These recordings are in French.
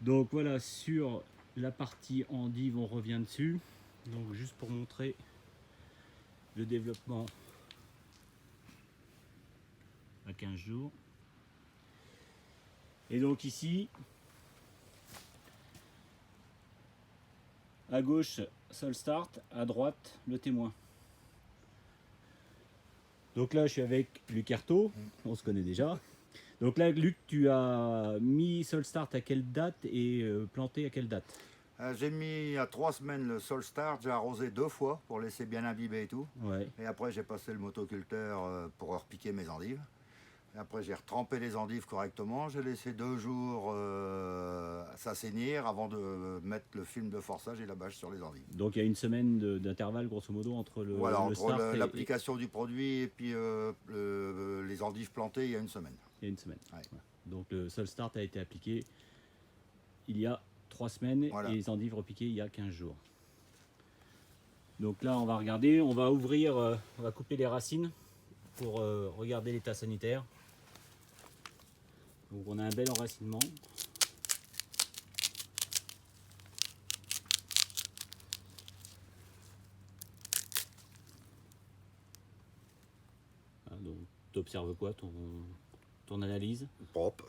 Donc voilà, sur la partie endive, on revient dessus. Donc juste pour montrer le développement à 15 jours. Et donc ici, à gauche, Sol Start, à droite, le témoin. Donc là, je suis avec Luc Artaud, on se connaît déjà. Donc là, Luc, tu as mis Sol Start à quelle date et planté à quelle date? J'ai mis à 3 semaines le Sol Start, j'ai arrosé 2 fois pour laisser bien imbiber et tout. Ouais. Et après j'ai passé le motoculteur pour repiquer mes endives. Et après j'ai retrempé les endives correctement, j'ai laissé 2 jours s'assainir avant de mettre le film de forçage et la bâche sur les endives. Donc il y a une semaine d'intervalle grosso modo entre Voilà, le entre start l'application du produit et puis les endives plantées, il y a une semaine. il y a une semaine. Ouais. Voilà. Donc le Sol Start a été appliqué il y a 3 semaines Voilà. et les endives repiquées il y a 15 jours. Donc là, on va regarder, on va ouvrir, on va couper les racines pour regarder l'état sanitaire. Donc on a un bel enracinement. Ah, donc tu observes quoi, ton analyse? Propre,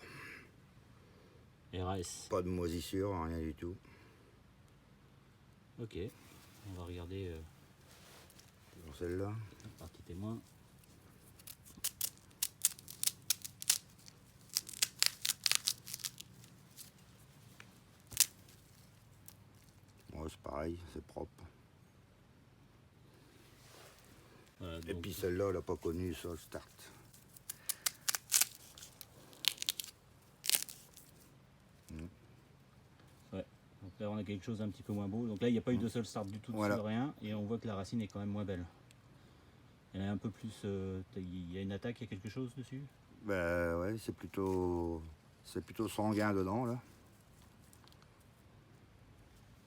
RAS. pas de moisissure, rien du tout. Ok, on va regarder Pour celle-là. la partie témoin. Ouais, c'est pareil, c'est propre. Voilà, Et donc, puis celle-là, elle n'a pas connu Sol Start. ouais. Donc là, on a quelque chose d'un petit peu moins beau. Donc là, il n'y a pas eu de Sol Start du tout, Voilà. dessus, rien. Et on voit que la racine est quand même moins belle. Elle est un peu plus. Il y a une attaque, il y a quelque chose dessus? Ben ouais, c'est plutôt sanguin dedans là.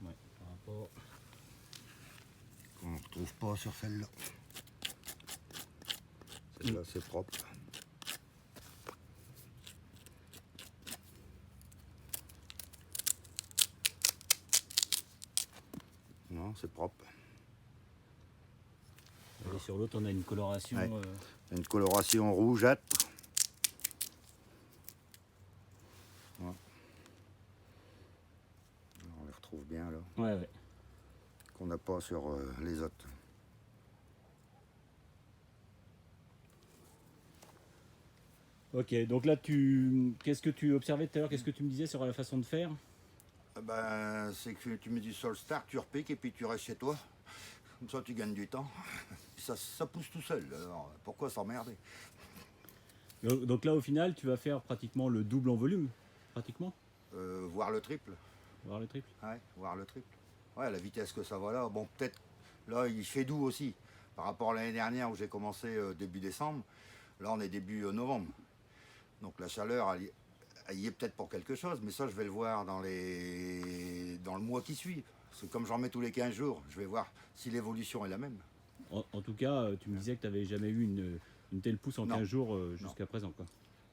Ouais, par rapport. Qu'on ne retrouve pas sur celle-là. Celle-là, c'est propre. Non, c'est propre. Et sur l'autre, on a une coloration. Ouais. Une coloration rougeâtre. Ouais. On les retrouve bien là. Ouais, ouais. Qu'on n'a pas sur les autres. Ok, donc là, qu'est-ce que tu observais tout à l'heure? Qu'est-ce que tu me disais sur la façon de faire? Ben, c'est que tu mets du Sol Start, tu repiques et puis tu restes chez toi. Comme ça, tu gagnes du temps. Ça pousse tout seul. Alors, pourquoi s'emmerder? Donc là, au final, tu vas faire pratiquement le double en volume, pratiquement, Voir le triple. voire le triple. Ouais, voir le triple. Ouais, la vitesse que ça va là. Bon, peut-être, là, il fait doux aussi. Par rapport à l'année dernière où j'ai commencé début décembre, là, on est début novembre. Donc la chaleur, elle y est peut-être pour quelque chose, mais ça, je vais le voir dans le mois qui suit. Parce que comme j'en mets tous les 15 jours, je vais voir si l'évolution est la même. En tout cas, tu me disais que tu n'avais jamais eu une telle pousse en Non. 15 jours jusqu'à présent, quoi.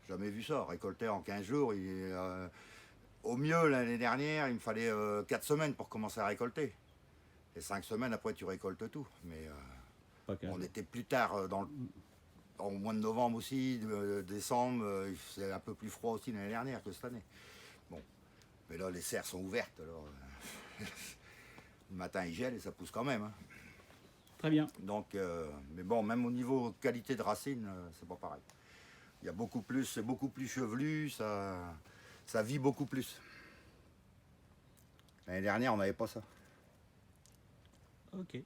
Jamais vu ça. Récolter en 15 jours, au mieux, l'année dernière, il me fallait 4 semaines pour commencer à récolter. Et 5 semaines après, tu récoltes tout. Mais Pas 15 on jours. était plus tard au mois de novembre aussi, décembre, c'est un peu plus froid aussi l'année dernière que cette année. Bon, mais là, les serres sont ouvertes. Alors, le matin, il gèle et ça pousse quand même. Hein. Très bien. Donc, mais bon, même au niveau qualité de racine, c'est pas pareil. Il y a beaucoup plus, c'est beaucoup plus chevelu, ça vit beaucoup plus. L'année dernière, on n'avait pas ça. Ok.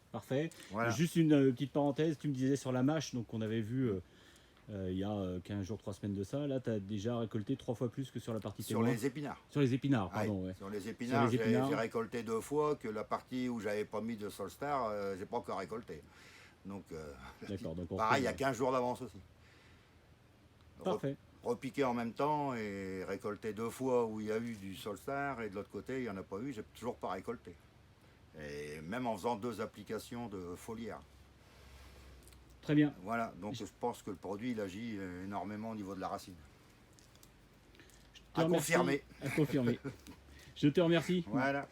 Parfait. Voilà. Juste une petite parenthèse, tu me disais sur la mâche, donc on avait vu il y a 15 jours, 3 semaines de ça. Là, tu as déjà récolté 3 fois plus que sur la partie Sur témoin. les épinards. Sur les épinards, pardon. Ouais. Ouais. Sur les épinards, Sur les épinards. j'ai récolté 2 fois, que la partie où j'avais pas mis de Solstar, j'ai pas encore récolté. Donc, D'accord. Donc pareil, il y a 15 jours d'avance aussi. Parfait. Repiquer en même temps et récolter 2 fois où il y a eu du Solstar et de l'autre côté, il n'y en a pas eu, j'ai toujours pas récolté. Et même en faisant 2 applications de foliaire. Très bien. Voilà, donc je pense que le produit il agit énormément au niveau de la racine. te À remercie. confirmer. À confirmer. Je te remercie. Voilà.